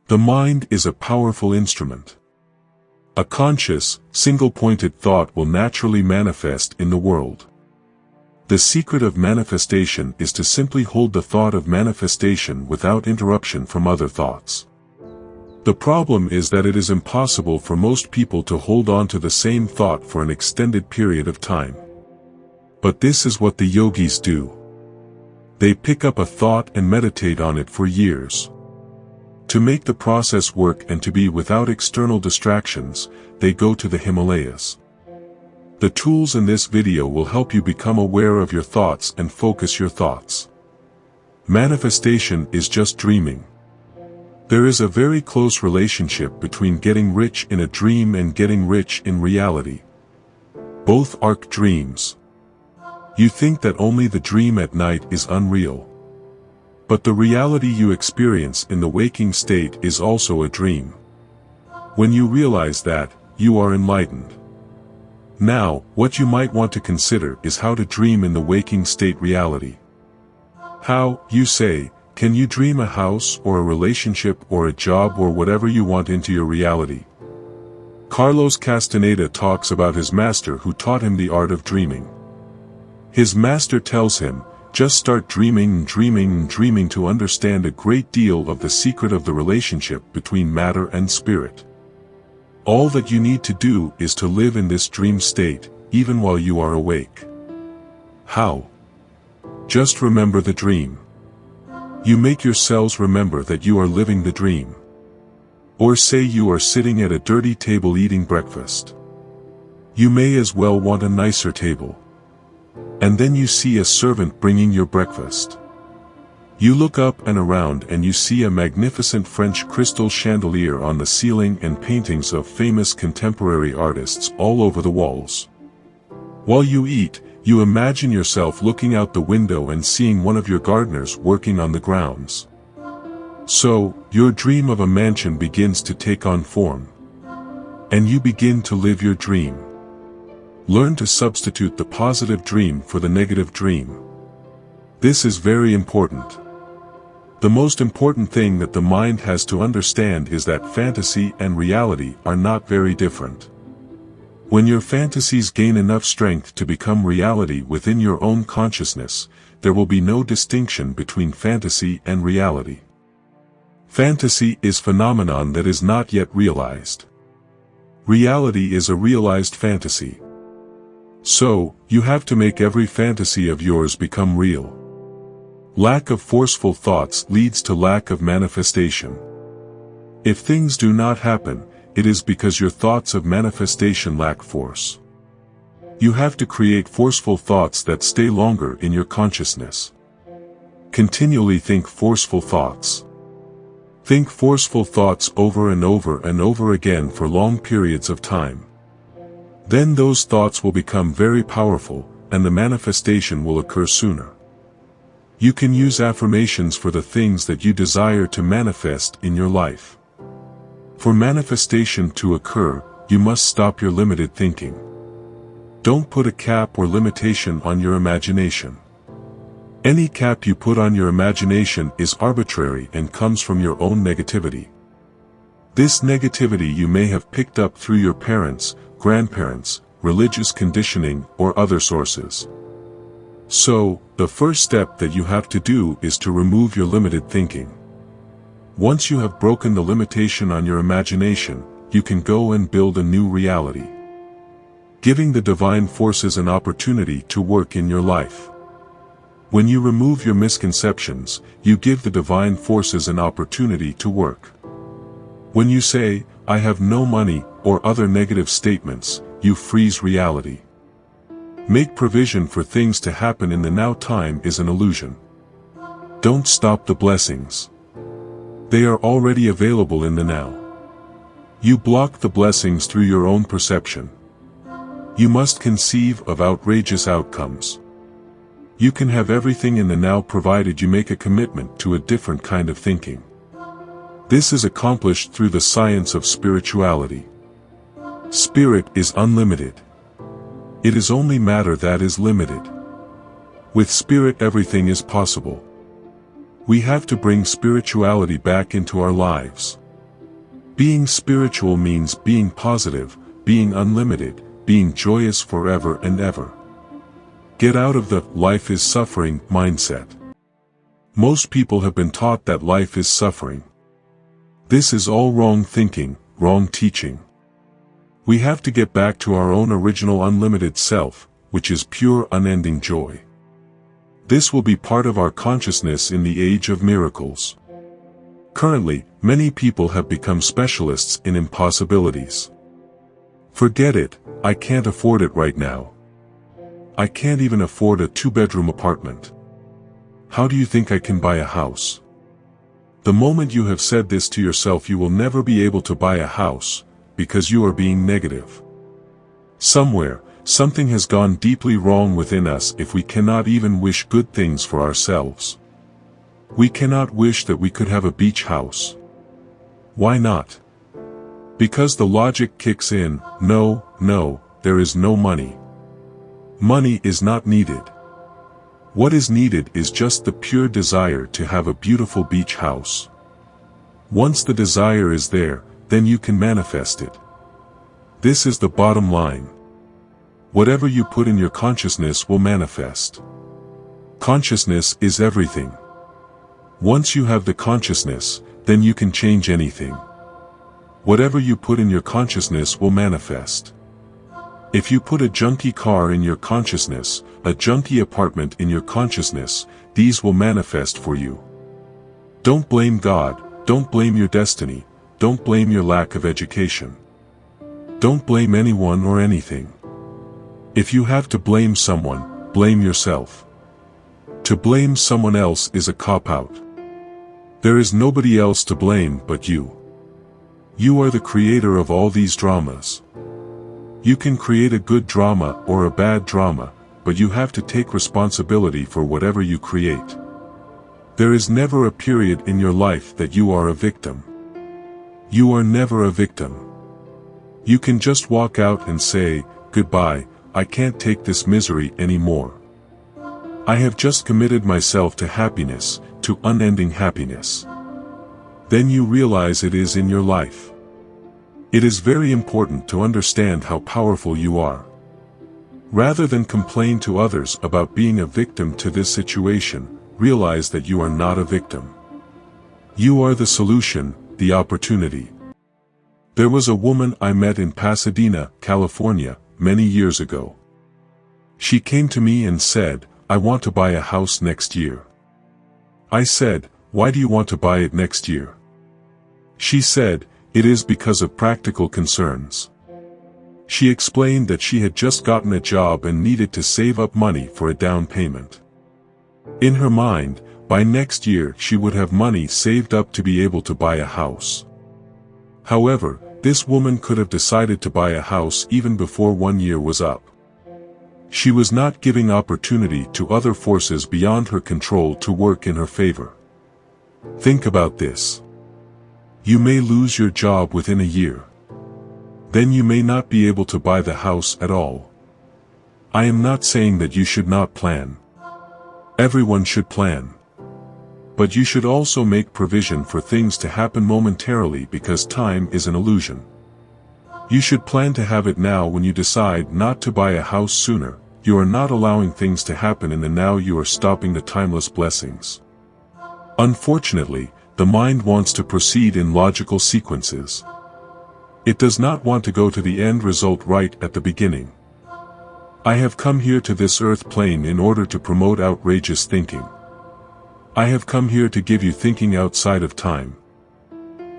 The mind is a powerful instrument. A conscious, single-pointed thought will naturally manifest in the world. The secret of manifestation is to simply hold the thought of manifestation without interruption from other thoughts. The problem is that it is impossible for most people to hold on to the same thought for an extended period of time. But this is what the yogis do. They pick up a thought and meditate on it for years. To make the process work and to be without external distractions, they go to the Himalayas. The tools in this video will help you become aware of your thoughts and focus your thoughts. Manifestation is just dreaming. There is a very close relationship between getting rich in a dream and getting rich in reality. Both are dreams. You think that only the dream at night is unreal. But the reality you experience in the waking state is also a dream. When you realize that, you are enlightened. Now, what you might want to consider is how to dream in the waking state reality. How, you say, can you dream a house or a relationship or a job or whatever you want into your reality? Carlos Castaneda talks about his master who taught him the art of dreaming. His master tells him, just start dreaming and dreaming and dreaming to understand a great deal of the secret of the relationship between matter and spirit. All that you need to do is to live in this dream state, even while you are awake. How? Just remember the dream. You make your cells remember that you are living the dream. Or say you are sitting at a dirty table eating breakfast. You may as well want a nicer table. And then you see a servant bringing your breakfast. You look up and around and you see a magnificent French crystal chandelier on the ceiling and paintings of famous contemporary artists all over the walls. While you eat, you imagine yourself looking out the window and seeing one of your gardeners working on the grounds. So, your dream of a mansion begins to take on form. And you begin to live your dream. Learn to substitute the positive dream for the negative dream. This is very important. The most important thing that the mind has to understand is that fantasy and reality are not very different. When your fantasies gain enough strength to become reality within your own consciousness, there will be no distinction between fantasy and reality. Fantasy is phenomenon that is not yet realized. Reality is a realized fantasy. So, you have to make every fantasy of yours become real. Lack of forceful thoughts leads to lack of manifestation. If things do not happen, it is because your thoughts of manifestation lack force. You have to create forceful thoughts that stay longer in your consciousness. Continually think forceful thoughts. Think forceful thoughts over and over and over again for long periods of time. Then those thoughts will become very powerful, and the manifestation will occur sooner. You can use affirmations for the things that you desire to manifest in your life. For manifestation to occur, you must stop your limited thinking. Don't put a cap or limitation on your imagination. Any cap you put on your imagination is arbitrary and comes from your own negativity. This negativity you may have picked up through your parents, grandparents, religious conditioning, or other sources. So, the first step that you have to do is to remove your limited thinking. Once you have broken the limitation on your imagination, you can go and build a new reality. Giving the divine forces an opportunity to work in your life. When you remove your misconceptions, you give the divine forces an opportunity to work. When you say, "I have no money," or other negative statements, you freeze reality. Make provision for things to happen in the now. Time is an illusion. Don't stop the blessings. They are already available in the now. You block the blessings through your own perception. You must conceive of outrageous outcomes. You can have everything in the now provided you make a commitment to a different kind of thinking. This is accomplished through the science of spirituality. Spirit is unlimited. It is only matter that is limited. With spirit everything is possible. We have to bring spirituality back into our lives. Being spiritual means being positive, being unlimited, being joyous forever and ever. Get out of the "life is suffering" mindset. Most people have been taught that life is suffering. This is all wrong thinking, wrong teaching. We have to get back to our own original unlimited self, which is pure unending joy. This will be part of our consciousness in the age of miracles. Currently, many people have become specialists in impossibilities. Forget it, I can't afford it right now. I can't even afford a 2-bedroom apartment. How do you think I can buy a house? The moment you have said this to yourself, you will never be able to buy a house, because you are being negative. Somewhere, something has gone deeply wrong within us if we cannot even wish good things for ourselves. We cannot wish that we could have a beach house. Why not? Because the logic kicks in, no, there is no money. Money is not needed. What is needed is just the pure desire to have a beautiful beach house. Once the desire is there, then you can manifest it. This is the bottom line. Whatever you put in your consciousness will manifest. Consciousness is everything. Once you have the consciousness, then you can change anything. Whatever you put in your consciousness will manifest. If you put a junky car in your consciousness, a junky apartment in your consciousness, these will manifest for you. Don't blame God, don't blame your destiny, don't blame your lack of education. Don't blame anyone or anything. If you have to blame someone, blame yourself. To blame someone else is a cop-out. There is nobody else to blame but you. You are the creator of all these dramas. You can create a good drama or a bad drama, but you have to take responsibility for whatever you create. There is never a period in your life that you are a victim. You are never a victim. You can just walk out and say, "Goodbye, I can't take this misery anymore. I have just committed myself to happiness, to unending happiness." Then you realize it is in your life. It is very important to understand how powerful you are. Rather than complain to others about being a victim to this situation, realize that you are not a victim. You are the solution, the opportunity. There was a woman I met in Pasadena, California, many years ago. She came to me and said, "I want to buy a house next year." I said, "Why do you want to buy it next year?" She said, "It is because of practical concerns." She explained that she had just gotten a job and needed to save up money for a down payment. In her mind, by next year she would have money saved up to be able to buy a house. However, this woman could have decided to buy a house even before 1 year was up. She was not giving opportunity to other forces beyond her control to work in her favor. Think about this. You may lose your job within a year. Then you may not be able to buy the house at all. I am not saying that you should not plan. Everyone should plan. But you should also make provision for things to happen momentarily, because time is an illusion. You should plan to have it now. When you decide not to buy a house sooner, you are not allowing things to happen in the now, you are stopping the timeless blessings. Unfortunately, the mind wants to proceed in logical sequences. It does not want to go to the end result right at the beginning. I have come here to this earth plane in order to promote outrageous thinking. I have come here to give you thinking outside of time.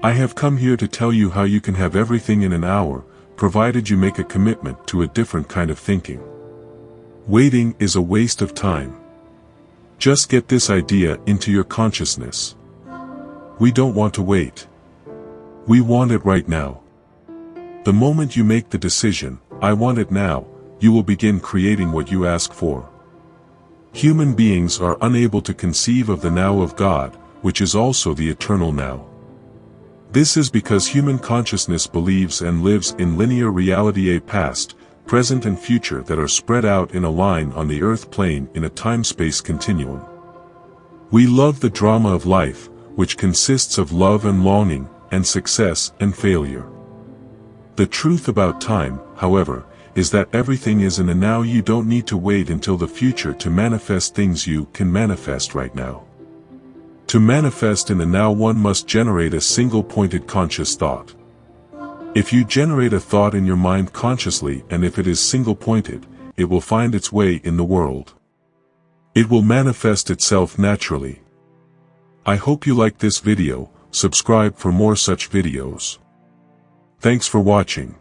I have come here to tell you how you can have everything in an hour, provided you make a commitment to a different kind of thinking. Waiting is a waste of time. Just get this idea into your consciousness. We don't want to wait. We want it right now. The moment you make the decision, "I want it now," you will begin creating what you ask for. Human beings are unable to conceive of the now of God, which is also the eternal now. This is because human consciousness believes and lives in linear reality, a past, present and future that are spread out in a line on the earth plane in a time-space continuum. We love the drama of life, which consists of love and longing, and success and failure. The truth about time, however, is that everything is in the now. You don't need to wait until the future to manifest things you can manifest right now. To manifest in the now, one must generate a single-pointed conscious thought. If you generate a thought in your mind consciously, and if it is single-pointed, it will find its way in the world. It will manifest itself naturally. I hope you liked this video. Subscribe for more such videos. Thanks for watching.